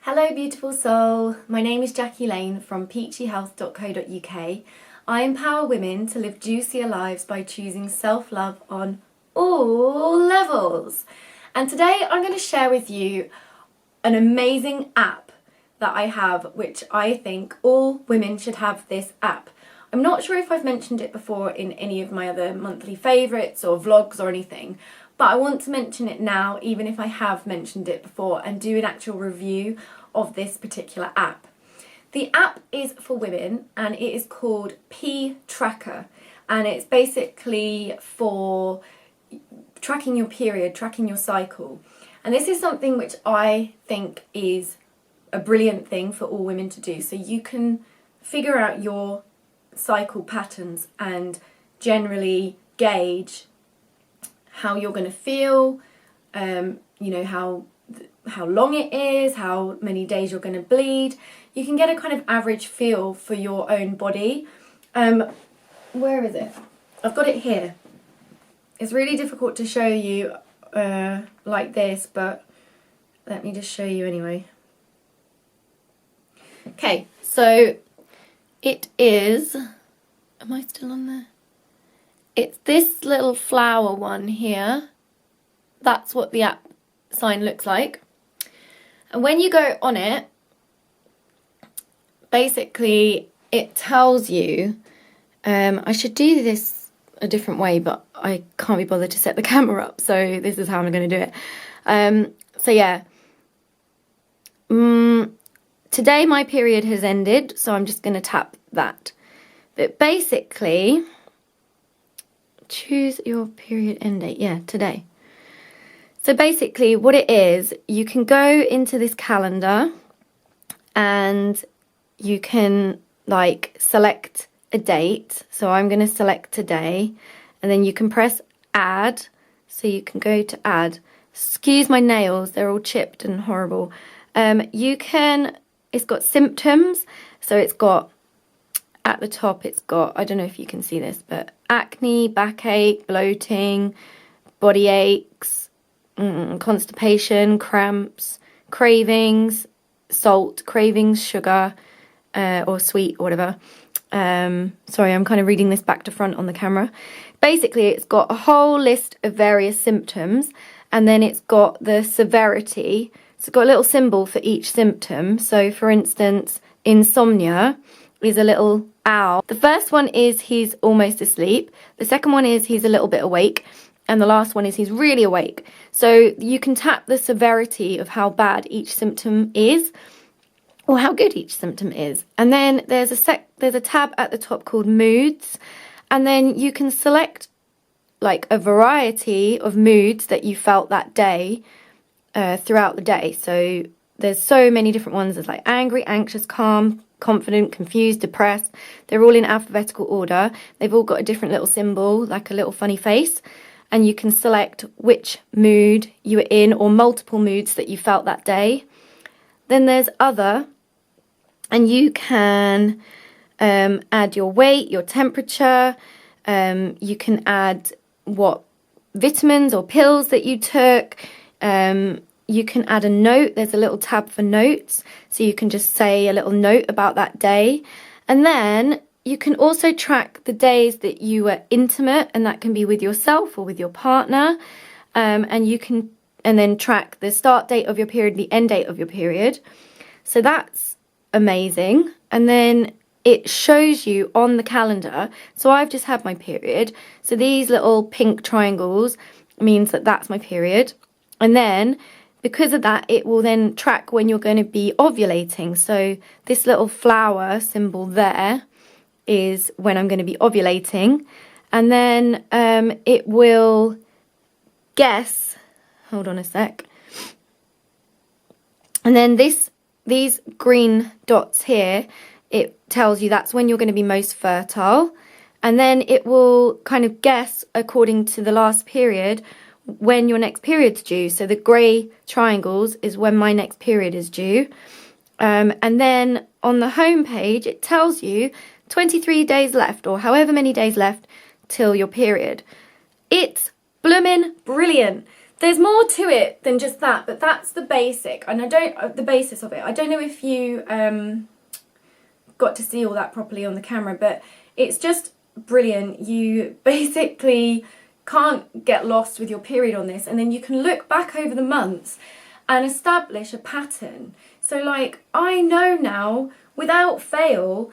Hello beautiful soul, my name is Jackie Lane from peachyhealth.co.uk. I empower women to live juicier lives by choosing self-love on all levels. And today I'm going to share with you an amazing app that I have, which I think all women should have this app. I'm not sure if I've mentioned it before in any of my other monthly favourites or vlogs or anything, but I want to mention it now, even if I have mentioned it before, and do an actual review of this particular app. The app is for women and it is called P Tracker, and it's basically for tracking your period, tracking your cycle. And this is something which I think is a brilliant thing for all women to do, so you can figure out your cycle patterns and generally gauge how you're going to feel, how long it is, how many days you're going to bleed. You can get a kind of average feel for your own body. Where is it? I've got it here. It's really difficult to show you like this, but let me just show you anyway. Okay, so it is, am I still on there? It's this little flower one here. That's what the app sign looks like. And when you go on it, basically it tells you, I should do this a different way, but I can't be bothered to set the camera up, so this is how I'm going to do it. So yeah, today my period has ended, so I'm just going to tap that. But basically, choose your period end date. Yeah, today. So basically what it is, you can go into this calendar and you can like select a date. So I'm going to select today, and then you can press add. So you can go to add. Excuse my nails, they're all chipped and horrible. It's got symptoms. So it's got, at the top it's got, I don't know if you can see this, but acne, backache, bloating, body aches, constipation, cramps, cravings, salt, cravings, sugar, or sweet, or whatever. Sorry, I'm kind of reading this back to front on the camera. Basically, it's got a whole list of various symptoms, and then it's got the severity. So it's got a little symbol for each symptom. So, for instance, insomnia is a little owl. The first one is he's almost asleep. The second one is he's a little bit awake. And the last one is he's really awake. So you can tap the severity of how bad each symptom is, or how good each symptom is. And then there's a tab at the top called moods. And then you can select like a variety of moods that you felt that day throughout the day. So there's so many different ones. There's like angry, anxious, calm, confident, confused, depressed. They're all in alphabetical order. They've all got a different little symbol, like a little funny face. And you can select which mood you were in, or multiple moods that you felt that day. Then there's other, and you can add your weight, your temperature. You can add what vitamins or pills that you took. You can add a note. There's a little tab for notes, so you can just say a little note about that day. And then you can also track the days that you were intimate, and that can be with yourself or with your partner. And then track the start date of your period, the end date of your period. So that's amazing. And then it shows you on the calendar. So I've just had my period. So these little pink triangles means that that's my period. And then because of that, it will then track when you're going to be ovulating. So this little flower symbol there is when I'm going to be ovulating. And then it will guess, hold on a sec. And then these green dots here, it tells you that's when you're going to be most fertile. And then it will kind of guess according to the last period when your next period's due. So the grey triangles is when my next period is due. And then on the home page, it tells you 23 days left, or however many days left till your period. It's bloomin' brilliant. there's more to it than just that, but that's the basic, and the basis of it. I don't know if you got to see all that properly on the camera, but it's just brilliant. You basically can't get lost with your period on this, and then you can look back over the months and establish a pattern. So like, I know now without fail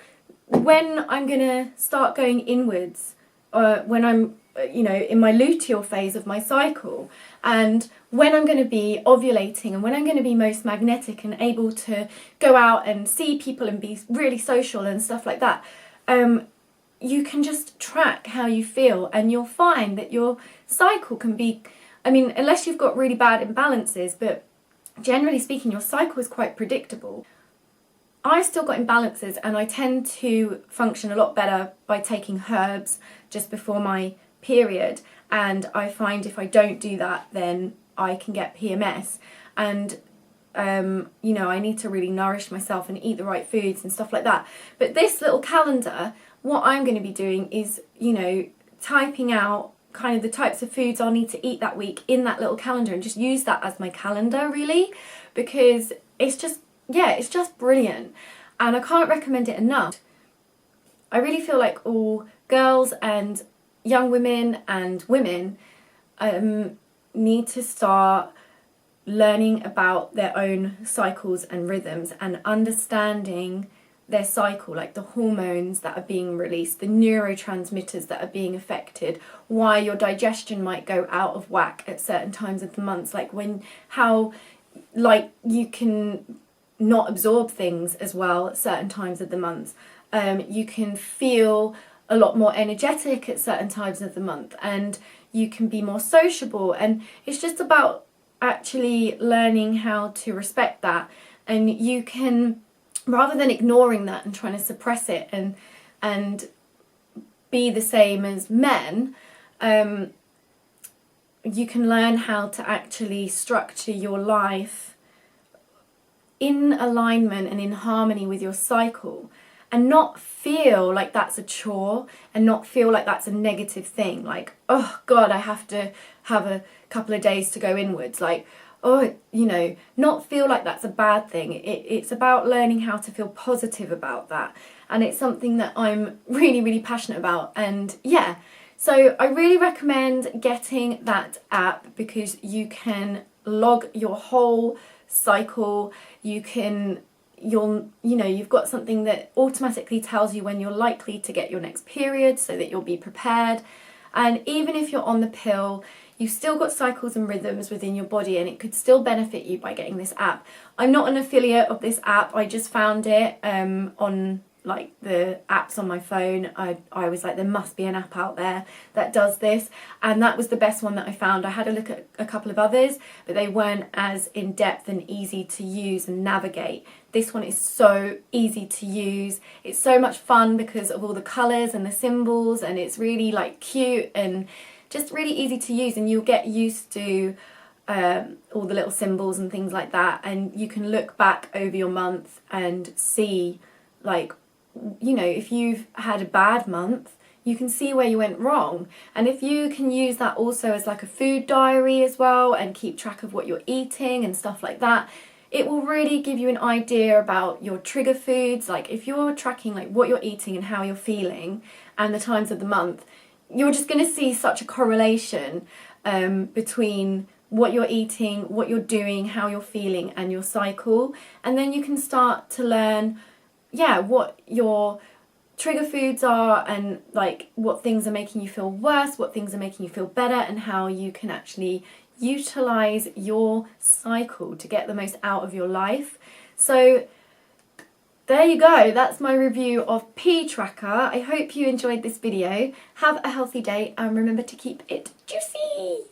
when I'm gonna start going inwards, when I'm in my luteal phase of my cycle, and when I'm going to be ovulating, and when I'm going to be most magnetic and able to go out and see people and be really social and stuff like that. You can just track how you feel, and you'll find that your cycle can be, unless you've got really bad imbalances, but generally speaking, your cycle is quite predictable. I've still got imbalances, and I tend to function a lot better by taking herbs just before my period, and I find if I don't do that, then I can get PMS, and I need to really nourish myself and eat the right foods and stuff like that. But this little calendar, what I'm going to be doing is, typing out kind of the types of foods I'll need to eat that week in that little calendar, and just use that as my calendar, really, because it's just brilliant, and I can't recommend it enough. I really feel like all girls and young women and women need to start learning about their own cycles and rhythms, and understanding their cycle, like the hormones that are being released, the neurotransmitters that are being affected, why your digestion might go out of whack at certain times of the months, how you can not absorb things as well at certain times of the month. You can feel a lot more energetic at certain times of the month, and you can be more sociable, and it's just about actually learning how to respect that. And you can, rather than ignoring that and trying to suppress it and be the same as men, you can learn how to actually structure your life in alignment and in harmony with your cycle, and not feel like that's a chore, and not feel like that's a negative thing, like, oh God, I have to have a couple of days to go inwards, not feel like that's a bad thing. It's about learning how to feel positive about that, and it's something that I'm really, really passionate about. And yeah, so I really recommend getting that app, because you can log your whole cycle. You've got something that automatically tells you when you're likely to get your next period, so that you'll be prepared. And even if you're on the pill, you've still got cycles and rhythms within your body, and it could still benefit you by getting this app. I'm not an affiliate of this app, I just found it on the apps on my phone. I was like, there must be an app out there that does this, and that was the best one that I found. I had a look at a couple of others, but they weren't as in-depth and easy to use and navigate. This one is so easy to use. It's so much fun because of all the colours and the symbols, and it's really cute and just really easy to use, and you'll get used to all the little symbols and things like that, and you can look back over your month and see, if you've had a bad month, you can see where you went wrong. And if you can use that also as a food diary as well, and keep track of what you're eating and stuff like that, it will really give you an idea about your trigger foods. If you're tracking what you're eating and how you're feeling and the times of the month, you're just going to see such a correlation between what you're eating, what you're doing, how you're feeling, and your cycle. And then you can start to learn what your trigger foods are, and what things are making you feel worse, what things are making you feel better, and how you can actually utilize your cycle to get the most out of your life. So there you go, that's my review of P Tracker. I hope you enjoyed this video. Have a healthy day, and remember to keep it juicy.